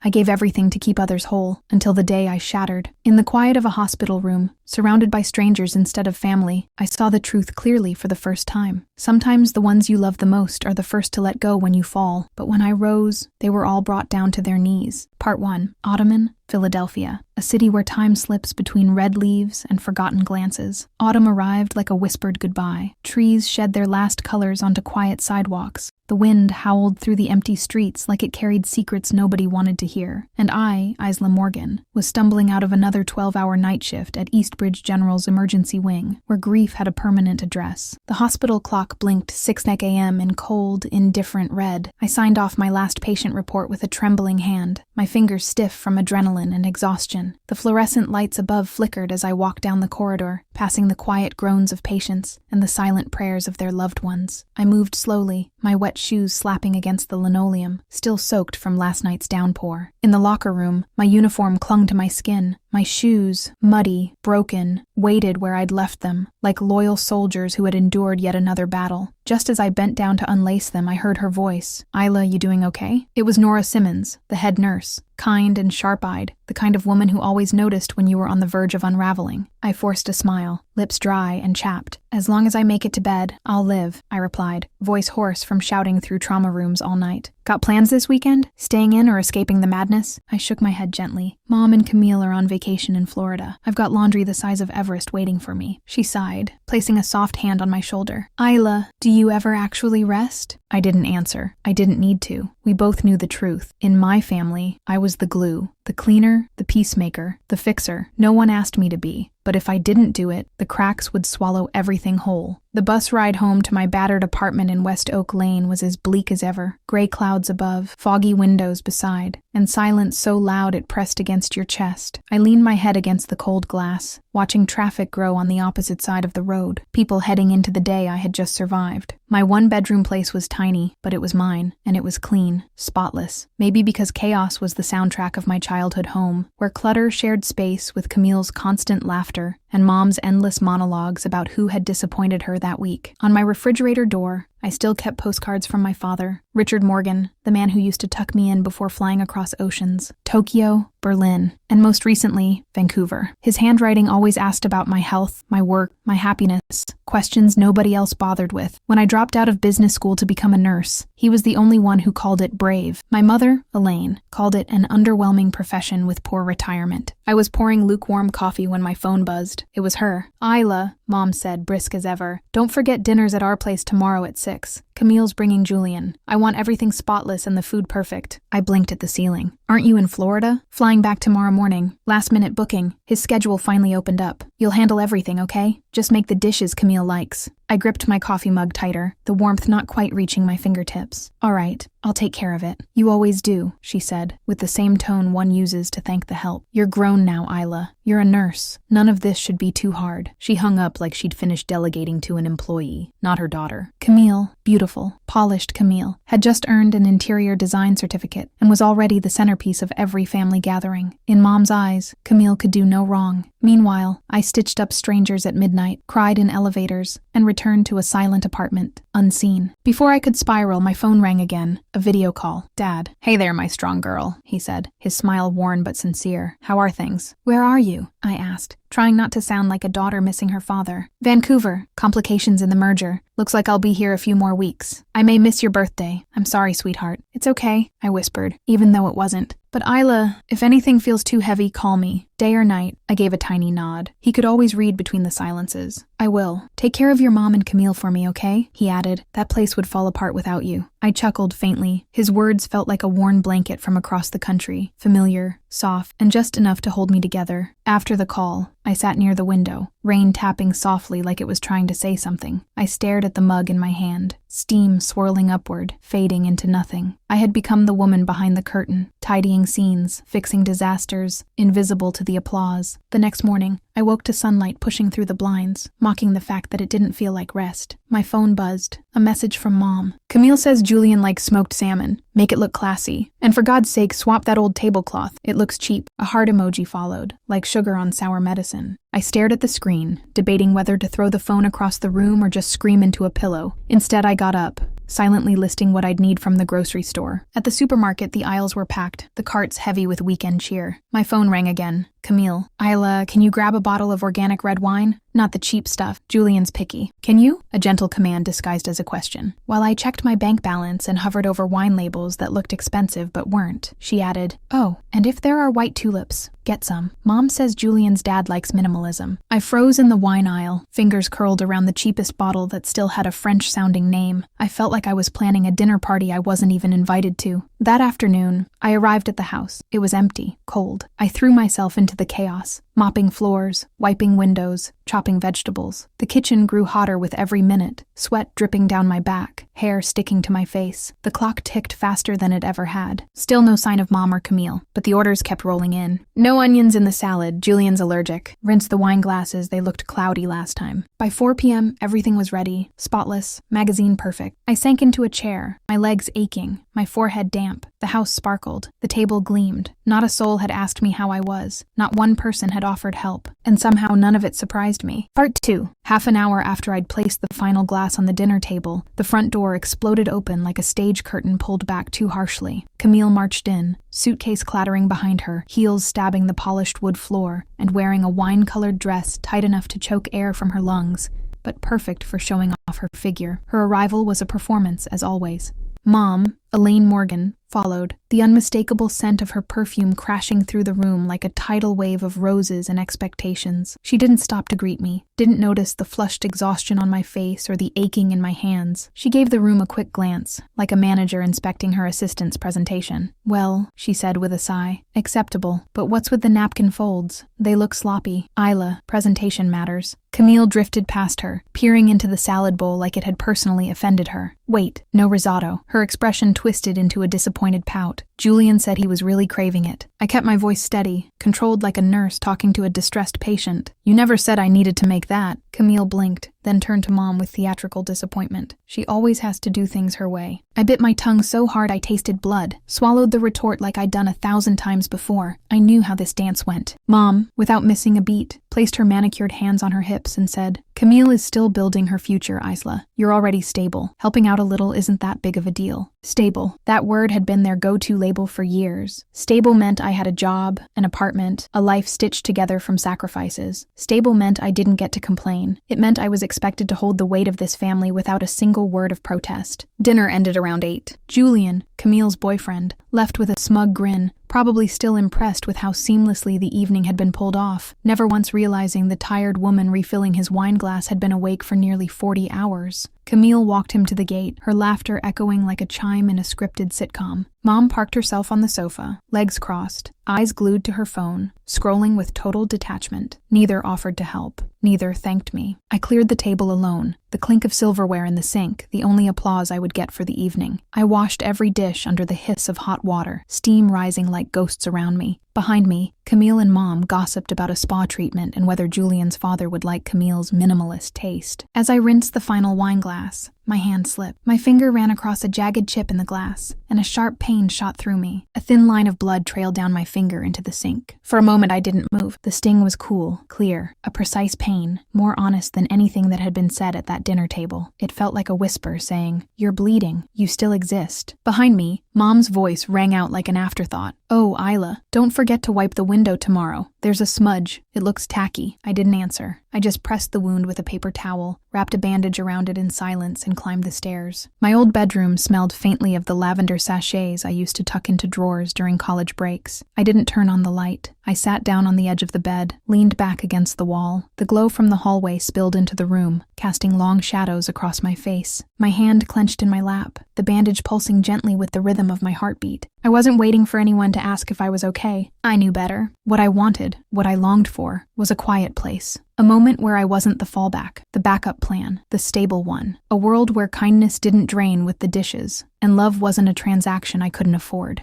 I gave everything to keep others whole, until the day I shattered. In the quiet of a hospital room, surrounded by strangers instead of family, I saw the truth clearly for the first time. Sometimes the ones you love the most are the first to let go when you fall, but when I rose, they were all brought down to their knees. Part 1. Ottoman, Philadelphia, a city where time slips between red leaves and forgotten glances. Autumn arrived like a whispered goodbye. Trees shed their last colors onto quiet sidewalks. The wind howled through the empty streets like it carried secrets nobody wanted to hear. And I, Isla Morgan, was stumbling out of another 12-hour night shift at Eastbridge General's emergency wing, where grief had a permanent address. The hospital clock blinked 6 a.m. in cold, indifferent red. I signed off my last patient report with a trembling hand, my fingers stiff from adrenaline and exhaustion. The fluorescent lights above flickered as I walked down the corridor, passing the quiet groans of patients and the silent prayers of their loved ones. I moved slowly, my wet shoes slapping against the linoleum, still soaked from last night's downpour. In the locker room, my uniform clung to my skin. My shoes, muddy, broken, waited where I'd left them, like loyal soldiers who had endured yet another battle. Just as I bent down to unlace them, I heard her voice. "Isla, you doing okay?" It was Nora Simmons, the head nurse, kind and sharp-eyed, the kind of woman who always noticed when you were on the verge of unraveling. I forced a smile, lips dry and chapped. "As long as I make it to bed, I'll live," I replied, voice hoarse from shouting through trauma rooms all night. "Got plans this weekend? Staying in or escaping the madness?" I shook my head gently. "Mom and Camille are on vacation in Florida. I've got laundry the size of Everest waiting for me." She sighed, placing a soft hand on my shoulder. "Isla, do you ever actually rest?" I didn't answer. I didn't need to. We both knew the truth. In my family, I was the glue, the cleaner, the peacemaker, the fixer. No one asked me to be. But if I didn't do it, the cracks would swallow everything whole. The bus ride home to my battered apartment in West Oak Lane was as bleak as ever. Gray clouds above, foggy windows beside, and silence so loud it pressed against your chest. I leaned my head against the cold glass, watching traffic grow on the opposite side of the road, people heading into the day I had just survived. My one-bedroom place was tiny, but it was mine, and it was clean, spotless. Maybe because chaos was the soundtrack of my childhood home, where clutter shared space with Camille's constant laughter and Mom's endless monologues about who had disappointed her that week. On my refrigerator door, I still kept postcards from my father, Richard Morgan, the man who used to tuck me in before flying across oceans, Tokyo, Berlin, and most recently, Vancouver. His handwriting always asked about my health, my work, my happiness, questions nobody else bothered with. When I dropped out of business school to become a nurse, he was the only one who called it brave. My mother, Elaine, called it an underwhelming profession with poor retirement. I was pouring lukewarm coffee when my phone buzzed. It was her. "Isla," Mom said, brisk as ever. "Don't forget dinner's at our place tomorrow at 6. Camille's bringing Julian. I want everything spotless and the food perfect." I blinked at the ceiling. "Aren't you in Florida?" "Flying back tomorrow morning. Last-minute booking." His schedule finally opened up. "You'll handle everything, okay? Just make the dishes Camille likes." I gripped my coffee mug tighter, the warmth not quite reaching my fingertips. "All right, I'll take care of it." "You always do," she said, with the same tone one uses to thank the help. "You're grown now, Isla. You're a nurse. None of this should be too hard." She hung up like she'd finished delegating to an employee, not her daughter. Camille, beautiful, polished Camille, had just earned an interior design certificate and was already the centerpiece of every family gathering. In Mom's eyes, Camille could do no wrong. Meanwhile, I stitched up strangers at midnight, cried in elevators, and returned to a silent apartment, unseen. Before I could spiral, my phone rang again. A video call. "Dad." "Hey there, my strong girl," he said, his smile worn but sincere. "How are things?" "Where are you?" I asked, trying not to sound like a daughter missing her father. "Vancouver. Complications in the merger. Looks like I'll be here a few more weeks. I may miss your birthday. I'm sorry, sweetheart." "It's okay," I whispered, even though it wasn't. "But Isla, if anything feels too heavy, call me. Day or night." I gave a tiny nod. He could always read between the silences. "I will. Take care of your mom and Camille for me, okay?" He added. "That place would fall apart without you." I chuckled faintly. His words felt like a worn blanket from across the country, familiar, soft, and just enough to hold me together. After the call, I sat near the window, rain tapping softly like it was trying to say something. I stared at the mug in my hand, steam swirling upward, fading into nothing. I had become the woman behind the curtain, tidying scenes, fixing disasters, invisible to the applause. The next morning, I woke to sunlight pushing through the blinds, mocking the fact that it didn't feel like rest. My phone buzzed. A message from Mom. "Camille says Julian likes smoked salmon. Make it look classy. And for God's sake, swap that old tablecloth. It looks cheap." A heart emoji followed, like sugar on sour medicine. I stared at the screen, debating whether to throw the phone across the room or just scream into a pillow. Instead, I got up, silently listing what I'd need from the grocery store. At the supermarket, the aisles were packed, the carts heavy with weekend cheer. My phone rang again. Camille. Isla, can you grab a bottle of organic red wine? Not the cheap stuff. Julian's picky. Can you? A gentle command disguised as a question. While I checked my bank balance and hovered over wine labels that looked expensive but weren't, she added, "Oh, and if there are white tulips, get some. Mom says Julian's dad likes minimalism." I froze in the wine aisle, fingers curled around the cheapest bottle that still had a French-sounding name. I felt like I was planning a dinner party I wasn't even invited to. That afternoon, I arrived at the house. It was empty, cold. I threw myself into the chaos, mopping floors, wiping windows, chopping vegetables. The kitchen grew hotter with every minute, sweat dripping down my back, hair sticking to my face. The clock ticked faster than it ever had. Still no sign of Mom or Camille, but the orders kept rolling in. No onions in the salad, Julian's allergic. Rinse the wine glasses, they looked cloudy last time. By 4 p.m., everything was ready, spotless, magazine perfect. I sank into a chair, my legs aching, my forehead damp. The house sparkled. The table gleamed. Not a soul had asked me how I was. Not one person had offered help. And somehow none of it surprised me. Part 2. Half an hour after I'd placed the final glass on the dinner table, the front door exploded open like a stage curtain pulled back too harshly. Camille marched in, suitcase clattering behind her, heels stabbing the polished wood floor, and wearing a wine-colored dress tight enough to choke air from her lungs, but perfect for showing off her figure. Her arrival was a performance, as always. Mom, Elaine Morgan, followed, the unmistakable scent of her perfume crashing through the room like a tidal wave of roses and expectations. She didn't stop to greet me, didn't notice the flushed exhaustion on my face or the aching in my hands. She gave the room a quick glance, like a manager inspecting her assistant's presentation. "Well," she said with a sigh, "acceptable. But what's with the napkin folds? They look sloppy." "Isla, presentation matters." Camille drifted past her, peering into the salad bowl like it had personally offended her. "Wait, no risotto." Her expression twisted into a disappointed pout. Julian said he was really craving it. I kept my voice steady, controlled like a nurse talking to a distressed patient. "You never said I needed to make that." Camille blinked, then turned to Mom with theatrical disappointment. She always has to do things her way. I bit my tongue so hard I tasted blood, swallowed the retort like I'd done 1,000 times before. I knew how this dance went. Mom, without missing a beat, placed her manicured hands on her hips and said, "Camille is still building her future, Isla. You're already stable. Helping out a little isn't that big of a deal." Stable. That word had been their go-to label for years. Stable meant I had a job, an apartment, a life stitched together from sacrifices. Stable meant I didn't get to complain. It meant I was expected to hold the weight of this family without a single word of protest. Dinner ended around 8. Julian, Camille's boyfriend, left with a smug grin, probably still impressed with how seamlessly the evening had been pulled off, never once realizing the tired woman refilling his wine glass had been awake for nearly 40 hours. Camille walked him to the gate, her laughter echoing like a chime in a scripted sitcom. Mom parked herself on the sofa, legs crossed, eyes glued to her phone, scrolling with total detachment. Neither offered to help. Neither thanked me. I cleared the table alone, the clink of silverware in the sink, the only applause I would get for the evening. I washed every dish under the hiss of hot water, steam rising like ghosts around me. Behind me, Camille and Mom gossiped about a spa treatment and whether Julian's father would like Camille's minimalist taste. As I rinsed the final wine glass, my hand slipped. My finger ran across a jagged chip in the glass, and a sharp pain shot through me. A thin line of blood trailed down my finger into the sink. For a moment I didn't move. The sting was cool, clear, a precise pain, more honest than anything that had been said at that dinner table. It felt like a whisper saying, "You're bleeding. You still exist." Behind me, Mom's voice rang out like an afterthought. "Oh, Isla, don't forget to wipe the window tomorrow. There's a smudge. It looks tacky." I didn't answer. I just pressed the wound with a paper towel, wrapped a bandage around it in silence, and climbed the stairs. My old bedroom smelled faintly of the lavender sachets I used to tuck into drawers during college breaks. I didn't turn on the light. I sat down on the edge of the bed, leaned back against the wall. The glow from the hallway spilled into the room, casting long shadows across my face. My hand clenched in my lap, the bandage pulsing gently with the rhythm of my heartbeat. I wasn't waiting for anyone to ask if I was okay. I knew better. What I wanted, what I longed for, was a quiet place. A moment where I wasn't the fallback, the backup plan, the stable one. A world where kindness didn't drain with the dishes, and love wasn't a transaction I couldn't afford.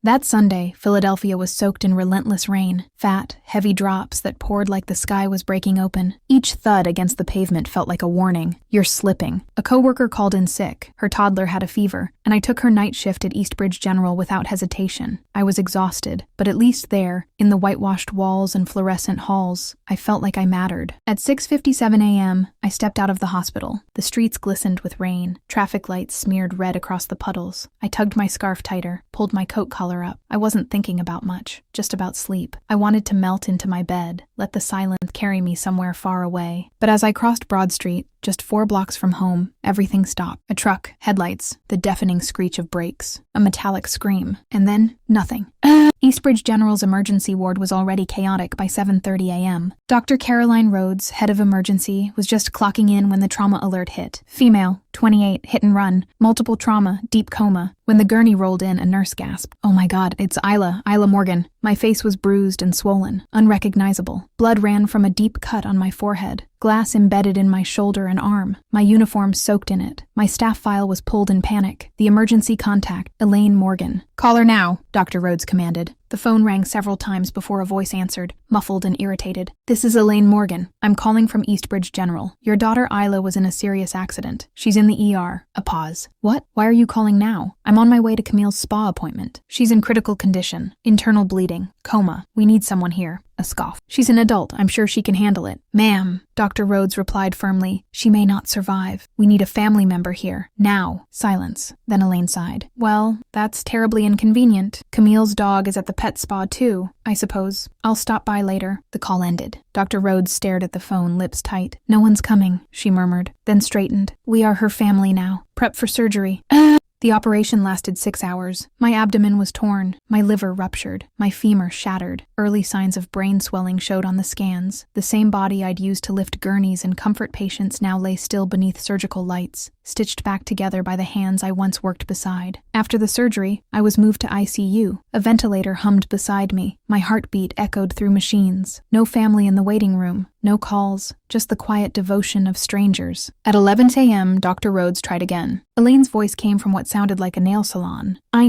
That Sunday, Philadelphia was soaked in relentless rain, fat, heavy drops that poured like the sky was breaking open. Each thud against the pavement felt like a warning. You're slipping. A coworker called in sick. Her toddler had a fever, and I took her night shift at Eastbridge General without hesitation. I was exhausted, but at least there, in the whitewashed walls and fluorescent halls, I felt like I mattered. At 6:57 a.m., I stepped out of the hospital. The streets glistened with rain. Traffic lights smeared red across the puddles. I tugged my scarf tighter, pulled my coat collar up. I wasn't thinking about much, just about sleep. I wanted to melt into my bed, let the silence carry me somewhere far away. But as I crossed Broad Street, just 4 blocks from home, everything stopped. A truck, headlights, the deafening screech of brakes, a metallic scream, and then nothing. Eastbridge General's emergency ward was already chaotic by 7:30 a.m. Dr. Caroline Rhodes, head of emergency, was just clocking in when the trauma alert hit. Female, 28, hit and run, multiple trauma, deep coma. When the gurney rolled in, a nurse gasped. "Oh my God, it's Isla Morgan." My face was bruised and swollen, unrecognizable. Blood ran from a deep cut on my forehead. Glass embedded in my shoulder and arm. My uniform soaked in it. My staff file was pulled in panic. The emergency contact, Elaine Morgan. "Call her now," Dr. Rhodes commanded. The phone rang several times before a voice answered, muffled and irritated. "This is Elaine Morgan. I'm calling from Eastbridge General. Your daughter Isla was in a serious accident. She's in the ER. A pause. "What? Why are you calling now?" "I'm on my way to Camille's spa appointment. She's in critical condition. Internal bleeding. Coma. We need someone here." A scoff. "She's an adult. I'm sure she can handle it." "Ma'am," Dr. Rhodes replied firmly, "she may not survive. We need a family member here. Now." Silence. Then Elaine sighed. "Well, that's terribly inconvenient. Camille's dog is at the pet spa too, I suppose. I'll stop by later." The call ended. Dr. Rhodes stared at the phone, lips tight. "No one's coming," she murmured, then straightened. "We are her family now. Prep for surgery." The operation lasted 6 hours. My abdomen was torn, my liver ruptured, my femur shattered. Early signs of brain swelling showed on the scans. The same body I'd used to lift gurneys and comfort patients now lay still beneath surgical lights, stitched back together by the hands I once worked beside. After the surgery, I was moved to ICU. A ventilator hummed beside me. My heartbeat echoed through machines. No family in the waiting room. No calls, just the quiet devotion of strangers. At 11 a.m., Dr. Rhodes tried again. Elaine's voice came from what sounded like a nail salon. I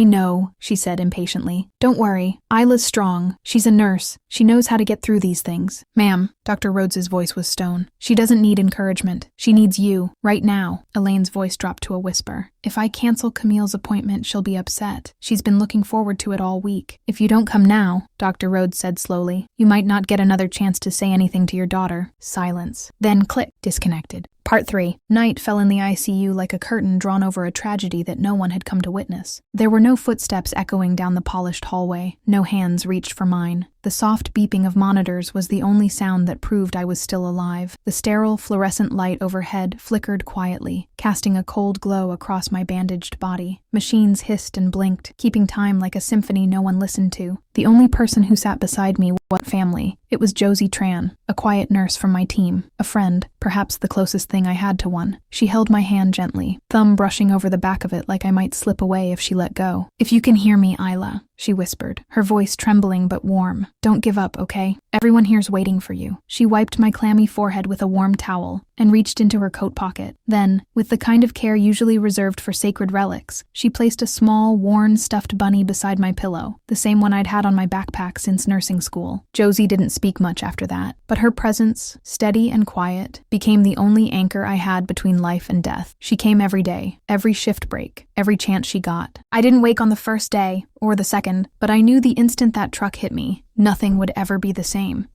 know, she said impatiently. "Don't worry. Isla's strong. She's a nurse. She knows how to get through these things." "Ma'am," Dr. Rhodes's voice was stone. "She doesn't need encouragement. She needs you, right now." Elaine's voice dropped to a whisper. "If I cancel Camille's appointment, she'll be upset. She's been looking forward to it all week. If you don't come now," Dr. Rhodes said slowly, "you might not get another chance to say anything to your daughter." Silence. Then click. Disconnected. Part 3. Night fell in the ICU like a curtain drawn over a tragedy that no one had come to witness. There were no footsteps echoing down the polished hallway. No hands reached for mine. The soft beeping of monitors was the only sound that proved I was still alive. The sterile, fluorescent light overhead flickered quietly, casting a cold glow across my bandaged body. Machines hissed and blinked, keeping time like a symphony no one listened to. The only person who sat beside me was family. It was Josie Tran, a quiet nurse from my team, a friend, perhaps the closest thing I had to one. She held my hand gently, thumb brushing over the back of it like I might slip away if she let go. "If you can hear me, Isla," she whispered, her voice trembling but warm. "Don't give up, okay? Everyone here's waiting for you." She wiped my clammy forehead with a warm towel and reached into her coat pocket. Then, with the kind of care usually reserved for sacred relics, she placed a small, worn, stuffed bunny beside my pillow, the same one I'd had on my backpack since nursing school. Josie didn't speak much after that, but her presence, steady and quiet, became the only anchor I had between life and death. She came every day, every shift break, every chance she got. I didn't wake on the first day, or the second, but I knew the instant that truck hit me, nothing would ever be the same.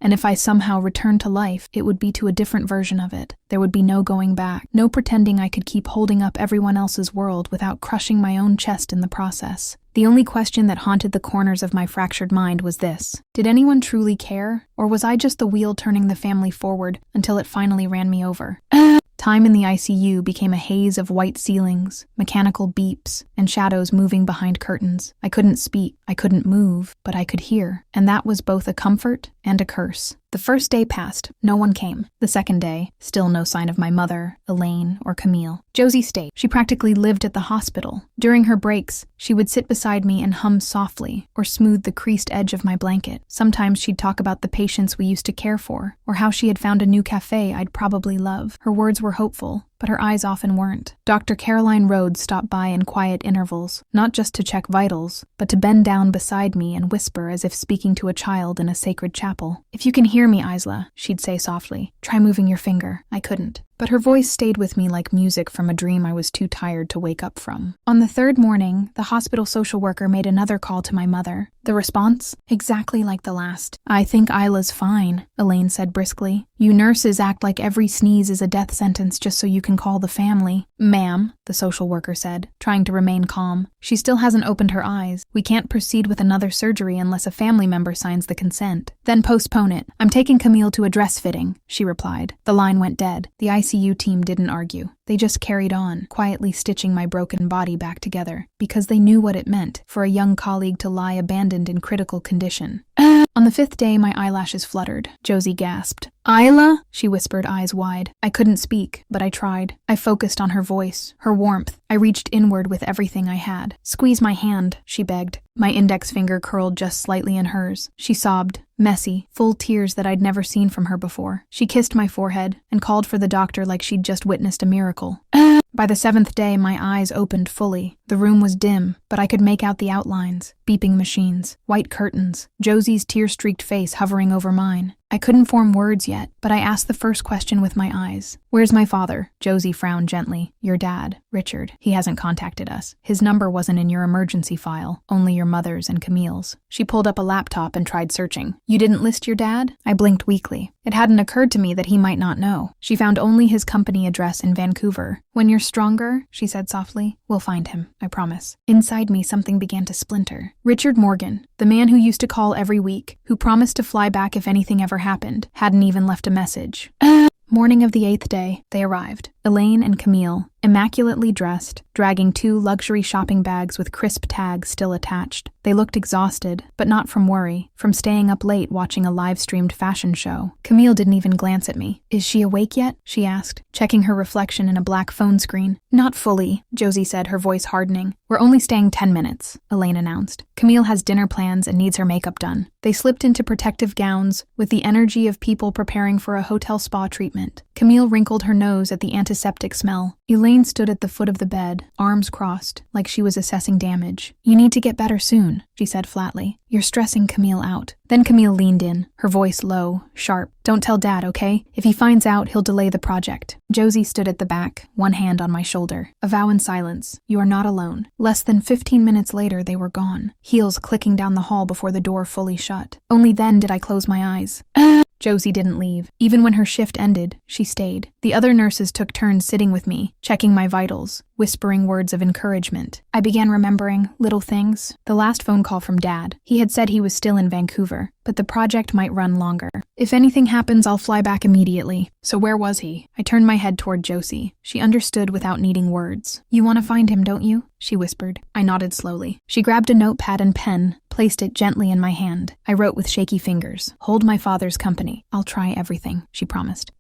And if I somehow returned to life, it would be to a different version of it. There would be no going back, no pretending I could keep holding up everyone else's world without crushing my own chest in the process. The only question that haunted the corners of my fractured mind was this: did anyone truly care, or was I just the wheel turning the family forward until it finally ran me over? Time in the ICU became a haze of white ceilings, mechanical beeps, and shadows moving behind curtains. I couldn't speak, I couldn't move, but I could hear, and that was both a comfort and a curse. The first day passed, no one came. The second day, still no sign of my mother, Elaine, or Camille. Josie stayed. She practically lived at the hospital. During her breaks, she would sit beside me and hum softly, or smooth the creased edge of my blanket. Sometimes she'd talk about the patients we used to care for, or how she had found a new cafe I'd probably love. Her words were hopeful, but her eyes often weren't. Dr. Caroline Rhodes stopped by in quiet intervals, not just to check vitals, but to bend down beside me and whisper as if speaking to a child in a sacred chapel. "If you can hear me, Isla," she'd say softly, "try moving your finger." I couldn't. But her voice stayed with me like music from a dream I was too tired to wake up from. On the third morning, the hospital social worker made another call to my mother. The response? Exactly like the last. "I think Isla's fine," Elaine said briskly. "You nurses act like every sneeze is a death sentence just so you can call the family." "Ma'am," the social worker said, trying to remain calm, "she still hasn't opened her eyes. We can't proceed with another surgery unless a family member signs the consent." "Then postpone it. I'm taking Camille to a dress fitting," she replied. The line went dead. The ICU team didn't argue. They just carried on, quietly stitching my broken body back together, because they knew what it meant for a young colleague to lie abandoned in critical condition. On the 5th day, my eyelashes fluttered. Josie gasped. "Isla?" she whispered, eyes wide. I couldn't speak, but I tried. I focused on her voice, her warmth. I reached inward with everything I had. "Squeeze my hand," she begged. My index finger curled just slightly in hers. She sobbed, messy, full tears that I'd never seen from her before. She kissed my forehead and called for the doctor like she'd just witnessed a miracle. By the 7th day, my eyes opened fully. The room was dim, but I could make out the outlines. Beeping machines, white curtains, Josie's tear-streaked face hovering over mine. I couldn't form words yet, but I asked the first question with my eyes. "Where's my father?" Josie frowned gently. "Your dad, Richard. He hasn't contacted us. His number wasn't in your emergency file, only your mother's and Camille's." She pulled up a laptop and tried searching. "You didn't list your dad?" I blinked weakly. It hadn't occurred to me that he might not know. She found only his company address in Vancouver. "When you're stronger," she said softly, "we'll find him, I promise." Inside me, something began to splinter. Richard Morgan, the man who used to call every week, who promised to fly back if anything ever happened, hadn't even left a message. Morning of the 8th day, they arrived. Elaine and Camille, immaculately dressed, dragging 2 luxury shopping bags with crisp tags still attached. They looked exhausted, but not from worry, from staying up late watching a live-streamed fashion show. Camille didn't even glance at me. "Is she awake yet?" she asked, checking her reflection in a black phone screen. "Not fully," Josie said, her voice hardening. "We're only staying 10 minutes, Elaine announced. "Camille has dinner plans and needs her makeup done." They slipped into protective gowns, with the energy of people preparing for a hotel spa treatment. Camille wrinkled her nose at the antiseptic smell. Elaine stood at the foot of the bed, arms crossed, like she was assessing damage. "You need to get better soon," she said flatly. "You're stressing Camille out." Then Camille leaned in, her voice low, sharp. "Don't tell Dad, okay? If he finds out, he'll delay the project." Josie stood at the back, one hand on my shoulder. A vow in silence. "You are not alone." Less than 15 minutes later, they were gone, heels clicking down the hall before the door fully shut. Only then did I close my eyes. Josie didn't leave. Even when her shift ended, she stayed. The other nurses took turns sitting with me, checking my vitals, whispering words of encouragement. I began remembering little things. The last phone call from Dad. He had said he was still in Vancouver, but the project might run longer. "If anything happens, I'll fly back immediately." So where was he? I turned my head toward Josie. She understood without needing words. "You want to find him, don't you?" she whispered. I nodded slowly. She grabbed a notepad and pen, placed it gently in my hand. I wrote with shaky fingers. "Hold my father's company. I'll try everything," she promised.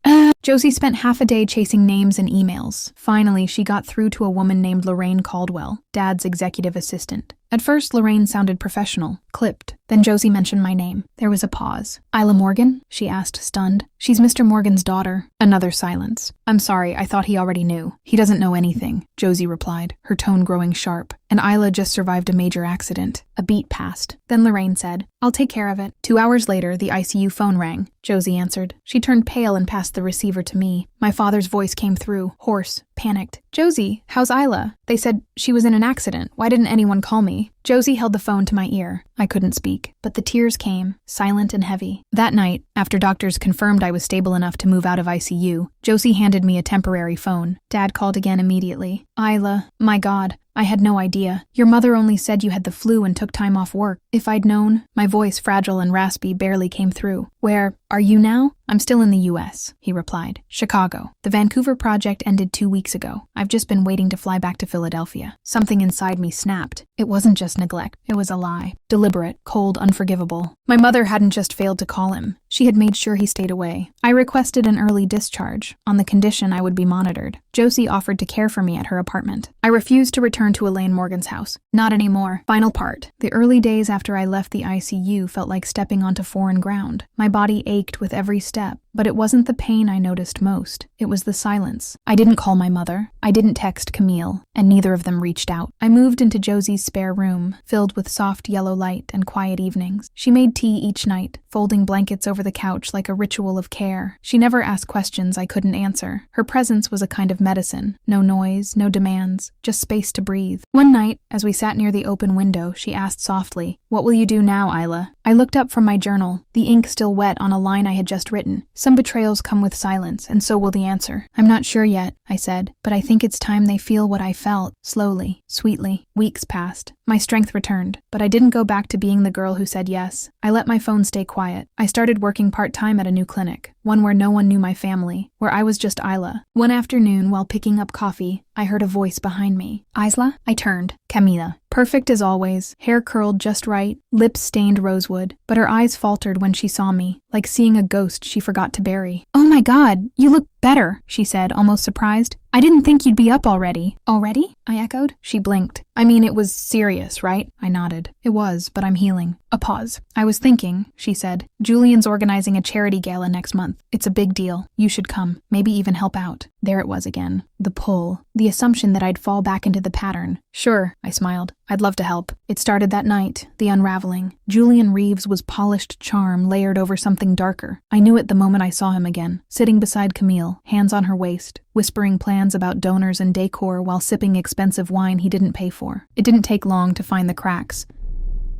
Josie spent half a day chasing names and emails. Finally, she got through to a woman named Lorraine Caldwell, Dad's executive assistant. At first, Lorraine sounded professional, clipped. Then Josie mentioned my name. There was a pause. "Isla Morgan?" she asked, stunned. "She's Mr. Morgan's daughter." Another silence. "I'm sorry, I thought he already knew." "He doesn't know anything," Josie replied, her tone growing sharp. "And Isla just survived a major accident." A beat passed. Then Lorraine said, "I'll take care of it." 2 hours later, the ICU phone rang. Josie answered. She turned pale and passed the receiver to me. My father's voice came through, hoarse, panicked. "Josie, how's Isla? They said she was in an accident. Why didn't anyone call me?" Josie held the phone to my ear. I couldn't speak, but the tears came, silent and heavy. That night, after doctors confirmed I was stable enough to move out of ICU, Josie handed me a temporary phone. Dad called again immediately. "Isla, my God, I had no idea. Your mother only said you had the flu and took time off work. If I'd known," my voice, fragile and raspy, barely came through. "Where are you now?" "I'm still in the US, he replied. "Chicago. The Vancouver project ended 2 weeks ago. I've just been waiting to fly back to Philadelphia." Something inside me snapped. It wasn't just neglect. It was a lie. Deliberate, cold, unforgivable. My mother hadn't just failed to call him. She had made sure he stayed away. I requested an early discharge, on the condition I would be monitored. Josie offered to care for me at her apartment. I refused to return to Elaine Morgan's house. Not anymore. Final part. The early days after I left the ICU felt like stepping onto foreign ground. My body ached with every step, But it wasn't the pain I noticed most. It was the silence. I didn't call my mother. I didn't text Camille, and neither of them reached out. I moved into Josie's spare room, filled with soft yellow light and quiet evenings. She made tea each night, folding blankets over the couch like a ritual of care. She never asked questions I couldn't answer. Her presence was a kind of medicine. No noise, no demands, just space to breathe. One night, as we sat near the open window, she asked softly, "What will you do now, Isla?" I looked up from my journal, the ink still wet on a line I had just written. Some betrayals come with silence, and so will the answer. "I'm not sure yet," I said, "but I think it's time they feel what I felt." Slowly, sweetly. Weeks passed. My strength returned, but I didn't go back to being the girl who said yes. I let my phone stay quiet. I started working part-time at a new clinic, one where no one knew my family, where I was just Isla. One afternoon, while picking up coffee, I heard a voice behind me. "Isla?" I turned. Camila. Perfect as always, hair curled just right, lips stained rosewood, but her eyes faltered when she saw me, like seeing a ghost she forgot to bury. "Oh my God, you look better," she said, almost surprised. "I didn't think you'd be up already." "Already?" I echoed. She blinked. "I mean, it was serious, right?" I nodded. "It was, but I'm healing." A pause. "I was thinking," she said. "Julian's organizing a charity gala next month. It's a big deal. You should come. Maybe even help out." There it was again. The pull. The assumption that I'd fall back into the pattern. "Sure," I smiled. "I'd love to help." It started that night, the unraveling. Julian Reeves was polished charm layered over something darker. I knew it the moment I saw him again, sitting beside Camille, hands on her waist, whispering plans about donors and decor while sipping expensive wine he didn't pay for. It didn't take long to find the cracks.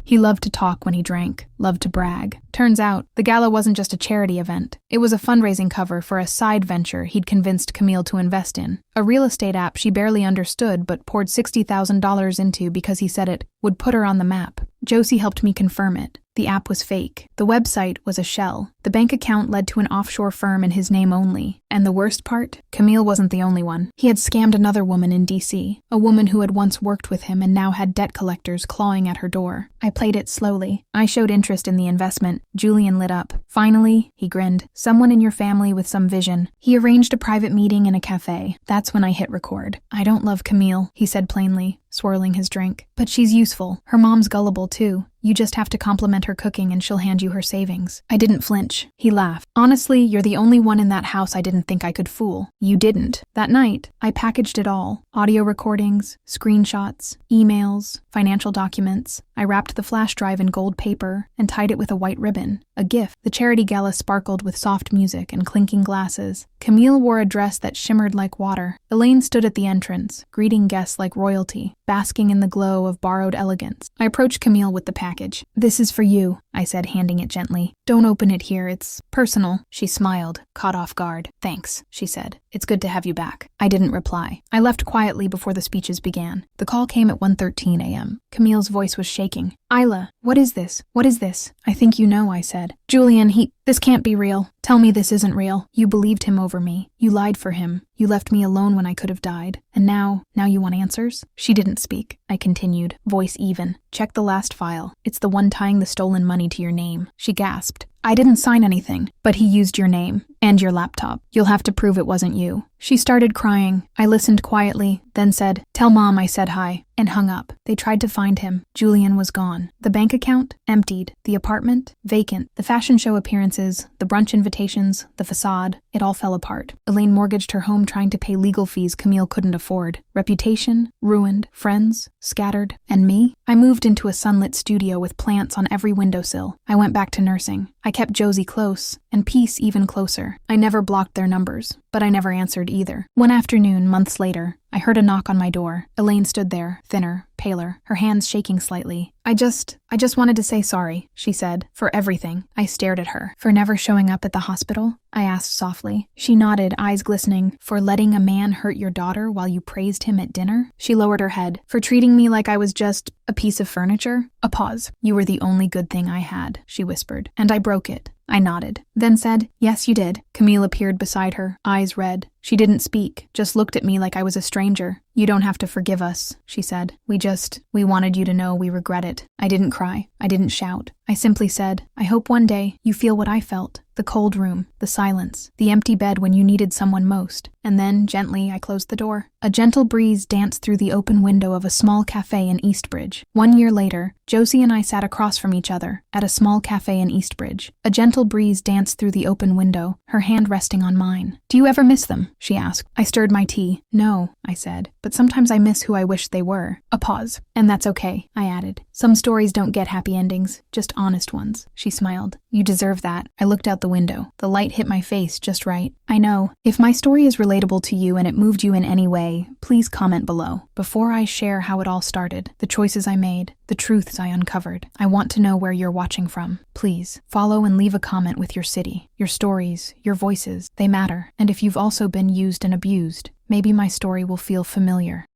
He loved to talk when he drank, loved to brag. Turns out, the gala wasn't just a charity event. It was a fundraising cover for a side venture he'd convinced Camille to invest in. A real estate app she barely understood but poured $60,000 into because he said it would put her on the map. Josie helped me confirm it. The app was fake. The website was a shell. The bank account led to an offshore firm in his name only. And the worst part? Camille wasn't the only one. He had scammed another woman in D.C., a woman who had once worked with him and now had debt collectors clawing at her door. I played it slowly. I showed interest in the investment. Julian lit up. "Finally," he grinned, "someone in your family with some vision." He arranged a private meeting in a cafe. That's when I hit record. "I don't love Camille," he said plainly, swirling his drink. "But she's useful. Her mom's gullible too. You just have to compliment her cooking and she'll hand you her savings." I didn't flinch. He laughed. "Honestly, you're the only one in that house I didn't think I could fool." "You didn't." That night, I packaged it all. Audio recordings, screenshots, emails, financial documents. I wrapped the flash drive in gold paper and tied it with a white ribbon. A gift. The charity gala sparkled with soft music and clinking glasses. Camille wore a dress that shimmered like water. Elaine stood at the entrance, greeting guests like royalty, basking in the glow of borrowed elegance. I approached Camille with the package. "This is for you," I said, handing it gently. "Don't open it here, it's personal." She smiled, caught off guard. "Thanks," she said. "It's good to have you back." I didn't reply. I left quietly before the speeches began. The call came at 1:13 a.m. Camille's voice was shaking. "Isla, what is this? What is this?" "I think you know," I said. "Julian, this can't be real. Tell me this isn't real. You believed him over me. You lied for him. You left me alone when I could have died. And now you want answers?" She didn't speak. I continued, voice even. "Check the last file. It's the one tying the stolen money to your name." She gasped. "I didn't sign anything, but he used your name and your laptop. You'll have to prove it wasn't you." She started crying. I listened quietly, then said, "Tell Mom I said hi," and hung up. They tried to find him. Julian was gone. The bank account? Emptied. The apartment? Vacant. The fashion show appearances, the brunch invitations, the facade, it all fell apart. Elaine mortgaged her home trying to pay legal fees Camille couldn't afford. Reputation? Ruined. Friends? Scattered. And me? I moved into a sunlit studio with plants on every windowsill. I went back to nursing. I kept Josie close, and Peace even closer. I never blocked their numbers, but I never answered either. One afternoon, months later, I heard a knock on my door. Elaine stood there, thinner, paler, her hands shaking slightly. I just wanted to say sorry," she said, "for everything." I stared at her. "For never showing up at the hospital?" I asked softly. She nodded, eyes glistening. "For letting a man hurt your daughter while you praised him at dinner?" She lowered her head. "For treating me like I was just a piece of furniture?" A pause. "You were the only good thing I had," she whispered, "and I broke it." I nodded, then said, "Yes, you did." Camille appeared beside her, eyes red. She didn't speak, just looked at me like I was a stranger. You don't have to forgive us, she said. We wanted you to know we regret it. I didn't cry. I didn't shout. I simply said, I hope one day you feel what I felt. The cold room, the silence, the empty bed when you needed someone most. And then, gently, I closed the door. A gentle breeze danced through the open window of a small cafe in Eastbridge. 1 year later, Josie and I sat across from each other at a small cafe in Eastbridge. A gentle breeze danced through the open window, her hand resting on mine. Do you ever miss them? She asked. I stirred my tea. No, I said, but sometimes I miss who I wished they were. A pause. And that's okay, I added. Some stories don't get happy endings, just honest ones. She smiled. You deserve that. I looked out the window. The light hit my face just right. I know. If my story is relatable to you and it moved you in any way, please comment below. Before I share how it all started, the choices I made, the truths I uncovered, I want to know where you're watching from. Please, follow and leave a comment with your city. Your stories, your voices, they matter. And if you've also been used and abused, maybe my story will feel familiar.